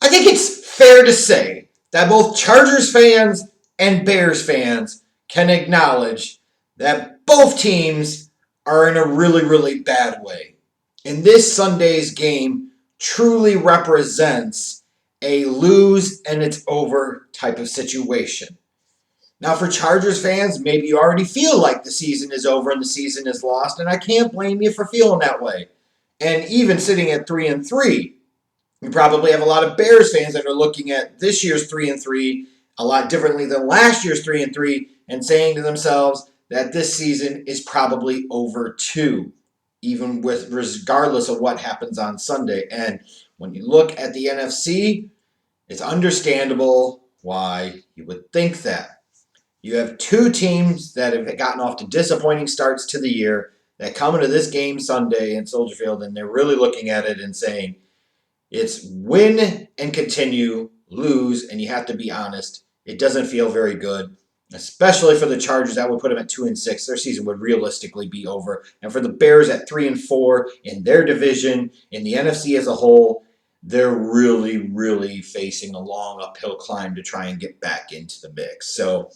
I think it's fair to say that both Chargers fans and Bears fans can acknowledge that both teams are in a really, really bad way. And this Sunday's game truly represents a lose and it's over type of situation. Now, for Chargers fans, maybe you already feel like the season is over and the season is lost, and I can't blame you for feeling that way. And even sitting at 3-3, you probably have a lot of Bears fans that are looking at this year's 3-3 a lot differently than last year's 3-3 and saying to themselves that this season is probably over too, even with regardless of what happens on Sunday. And when you look at the NFC, it's understandable why you would think that. You have two teams that have gotten off to disappointing starts to the year that come into this game Sunday in Soldier Field, and they're really looking at it and saying, it's win and continue, lose, and you have to be honest. It doesn't feel very good, especially for the Chargers. That would put them at 2-6. Their season would realistically be over. And for the Bears at 3-4 in their division, in the NFC as a whole, they're really, really facing a long uphill climb to try and get back into the mix. So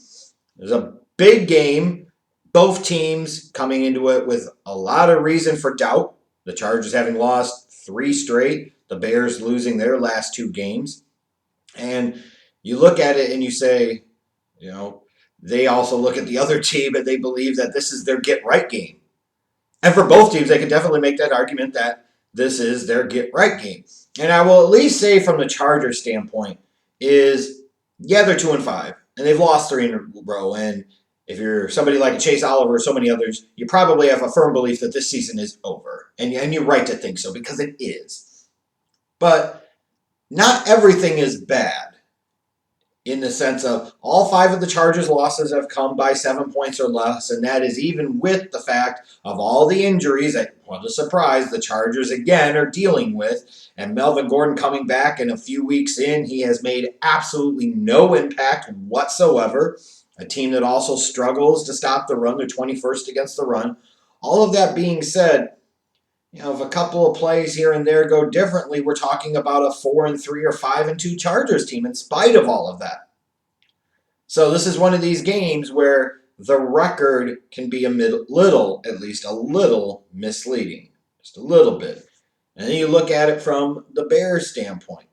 there's a big game. Both teams coming into it with a lot of reason for doubt. The Chargers having lost 3 straight. The Bears losing their last 2 games. And you look at it and you say, they also look at the other team and they believe that this is their get-right game. And for both teams, they can definitely make that argument that this is their get-right game. And I will at least say from the Chargers standpoint is, they're 2-5. And they've lost 3 in a row. And if you're somebody like Chase Oliver or so many others, you probably have a firm belief that this season is over. And you're right to think so because it is. But not everything is bad in the sense of all 5 of the Chargers' losses have come by 7 points or less, and that is even with the fact of all the injuries that, what a surprise, the Chargers again are dealing with. And Melvin Gordon coming back, and a few weeks in, he has made absolutely no impact whatsoever. A team that also struggles to stop the run. They're 21st against the run. All of that being said, if a couple of plays here and there go differently, we're talking about a 4-3 or 5-2 Chargers team in spite of all of that. So this is one of these games where the record can be at least a little misleading. Just a little bit. And then you look at it from the Bears standpoint.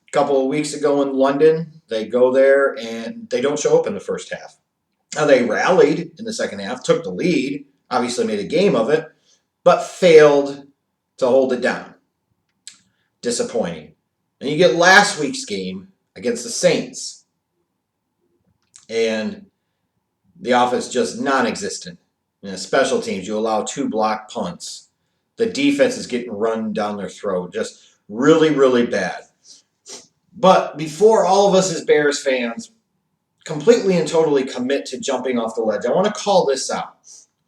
A couple of weeks ago in London, they go there and they don't show up in the first half. Now they rallied in the second half, took the lead, obviously made a game of it, but failed to hold it down. Disappointing. And you get last week's game against the Saints. And the offense just non-existent. In the special teams, you allow 2 blocked punts. The defense is getting run down their throat. Just really, really bad. But before all of us as Bears fans completely and totally commit to jumping off the ledge, I want to call this out.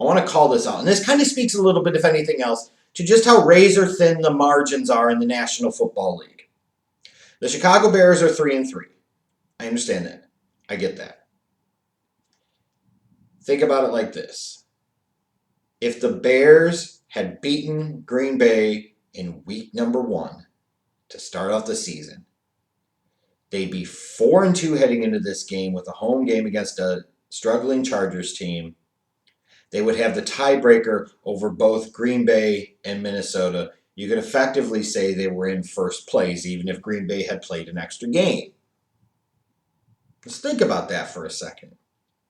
And this kind of speaks a little bit, if anything else, to just how razor thin the margins are in the National Football League. The Chicago Bears are 3-3. I understand that. I get that. Think about it like this. If the Bears had beaten Green Bay in week number 1 to start off the season, they'd be 4-2 heading into this game with a home game against a struggling Chargers team. They would have the tiebreaker over both Green Bay and Minnesota. You could effectively say they were in first place, even if Green Bay had played an extra game. Let's think about that for a second.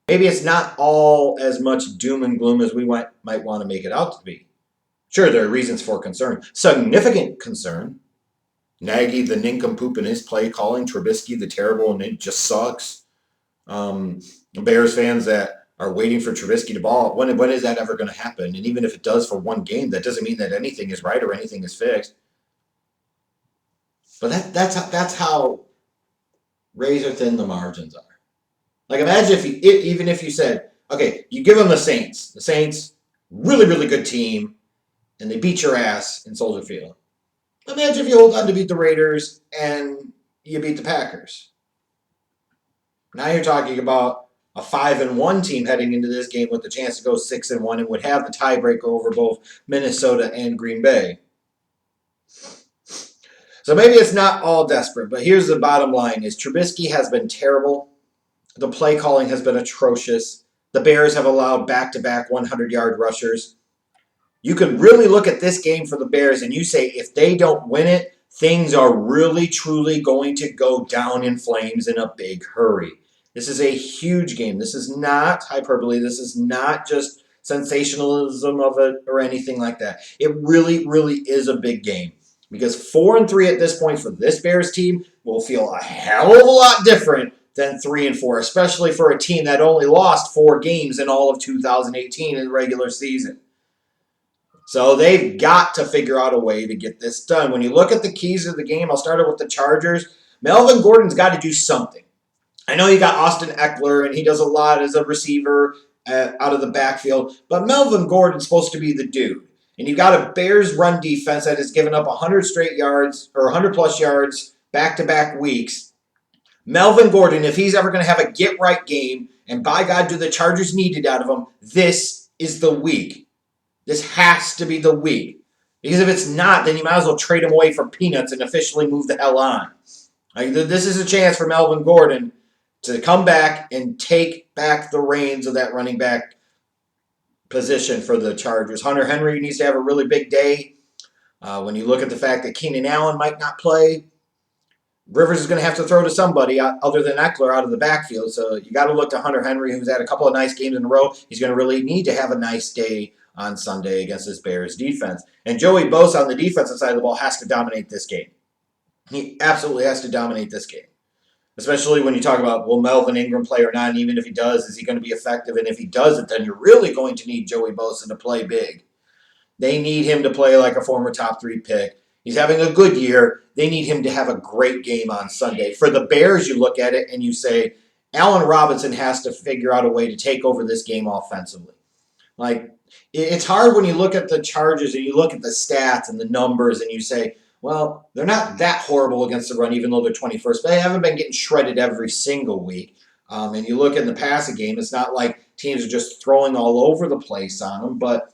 Maybe it's not all as much doom and gloom as we might want to make it out to be. Sure, there are reasons for concern. Significant concern. Nagy, the nincompoop in his play calling. Trubisky, the terrible, and it just sucks. Bears fans that are waiting for Trubisky to ball. When is that ever going to happen? And even if it does for one game, that doesn't mean that anything is right or anything is fixed. But that's how razor thin the margins are. Like imagine even if you said, okay, you give them the Saints. The Saints, really, really good team, and they beat your ass in Soldier Field. Imagine if you hold on to beat the Raiders and you beat the Packers. Now you're talking about a 5-1 team heading into this game with the chance to go 6-1 and would have the tiebreaker over both Minnesota and Green Bay. So maybe it's not all desperate, but here's the bottom line is Trubisky has been terrible. The play calling has been atrocious. The Bears have allowed back-to-back 100-yard rushers. You can really look at this game for the Bears and you say if they don't win it, things are really, truly going to go down in flames in a big hurry. This is a huge game. This is not hyperbole. This is not just sensationalism of it or anything like that. It really, really is a big game because 4-3 at this point for this Bears team will feel a hell of a lot different than 3-4, especially for a team that only lost 4 games in all of 2018 in the regular season. So they've got to figure out a way to get this done. When you look at the keys of the game, I'll start it with the Chargers. Melvin Gordon's got to do something. I know you got Austin Eckler, and he does a lot as a receiver out of the backfield, but Melvin Gordon's supposed to be the dude. And you've got a Bears run defense that has given up 100 straight yards or 100-plus yards back-to-back weeks. Melvin Gordon, if he's ever going to have a get-right game, and by God, do the Chargers need it out of him, this is the week. This has to be the week. Because if it's not, then you might as well trade him away for peanuts and officially move the hell on. Like, this is a chance for Melvin Gordon to come back and take back the reins of that running back position for the Chargers. Hunter Henry needs to have a really big day. When you look at the fact that Keenan Allen might not play, Rivers is going to have to throw to somebody other than Eckler out of the backfield. So you got to look to Hunter Henry, who's had a couple of nice games in a row. He's going to really need to have a nice day on Sunday against this Bears defense. And Joey Bosa on the defensive side of the ball has to dominate this game. He absolutely has to dominate this game. Especially when you talk about, will Melvin Ingram play or not? And even if he does, is he going to be effective? And if he doesn't, then you're really going to need Joey Bosa to play big. They need him to play like a former top 3 pick. He's having a good year. They need him to have a great game on Sunday. For the Bears, you look at it and you say, Allen Robinson has to figure out a way to take over this game offensively. Like, it's hard when you look at the Chargers and you look at the stats and the numbers and you say, well, they're not that horrible against the run, even though they're 21st, but they haven't been getting shredded every single week. And you look at the passing game, it's not like teams are just throwing all over the place on them, but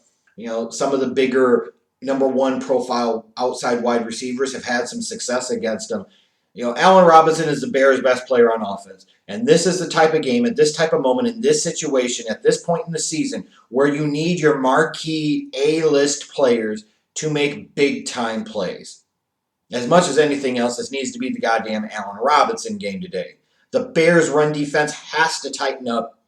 some of the bigger number 1 profile outside wide receivers have had some success against them. Allen Robinson is the Bears' best player on offense. And this is the type of game, at this type of moment, in this situation, at this point in the season, where you need your marquee A-list players to make big-time plays. As much as anything else, this needs to be the goddamn Allen Robinson game today. The Bears' run defense has to tighten up.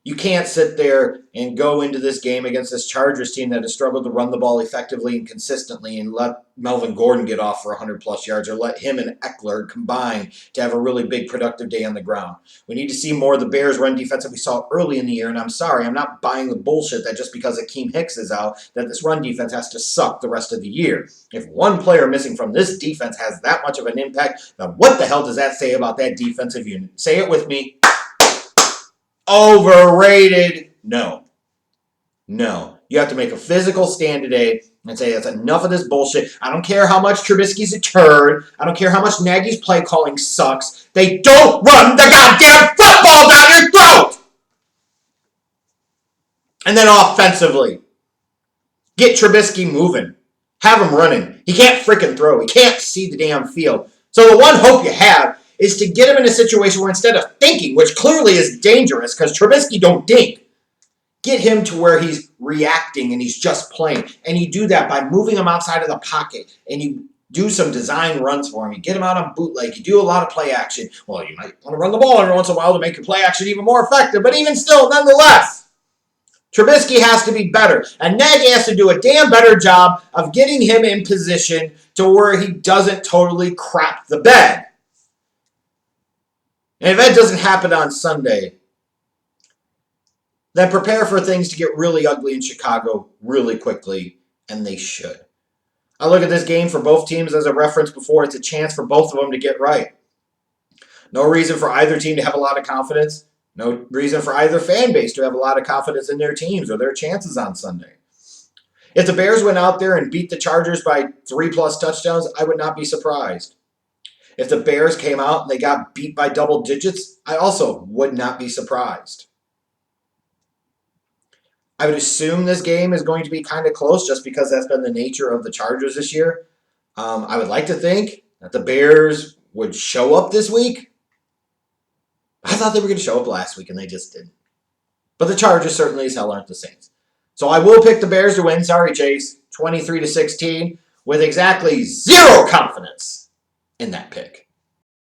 You can't sit there and go into this game against this Chargers team that has struggled to run the ball effectively and consistently and let Melvin Gordon get off for 100-plus yards or let him and Eckler combine to have a really big productive day on the ground. We need to see more of the Bears' run defense that we saw early in the year, and I'm sorry, I'm not buying the bullshit that just because Akeem Hicks is out, that this run defense has to suck the rest of the year. If one player missing from this defense has that much of an impact, then what the hell does that say about that defensive unit? Say it with me. Overrated. No. You have to make a physical stand today and say, that's enough of this bullshit. I don't care how much Trubisky's a turd. I don't care how much Nagy's play calling sucks. They don't run the goddamn football down your throat! And then offensively, get Trubisky moving. Have him running. He can't freaking throw. He can't see the damn field. So the one hope you have is to get him in a situation where instead of thinking, which clearly is dangerous because Trubisky don't think, get him to where he's reacting and he's just playing. And you do that by moving him outside of the pocket and you do some design runs for him. You get him out on bootleg. You do a lot of play action. Well, you might want to run the ball every once in a while to make your play action even more effective, but even still, nonetheless, Trubisky has to be better. And Nagy has to do a damn better job of getting him in position to where he doesn't totally crap the bed. And if that doesn't happen on Sunday, then prepare for things to get really ugly in Chicago really quickly, and they should. I look at this game for both teams as a reference before. It's a chance for both of them to get right. No reason for either team to have a lot of confidence. No reason for either fan base to have a lot of confidence in their teams or their chances on Sunday. If the Bears went out there and beat the Chargers by 3+ touchdowns, I would not be surprised. If the Bears came out and they got beat by double digits, I also would not be surprised. I would assume this game is going to be kind of close just because that's been the nature of the Chargers this year. I would like to think that the Bears would show up this week. I thought they were going to show up last week, and they just didn't. But the Chargers certainly as hell aren't the Saints. So I will pick the Bears to win. Sorry, Chase. 23-16 with exactly zero confidence in that pick.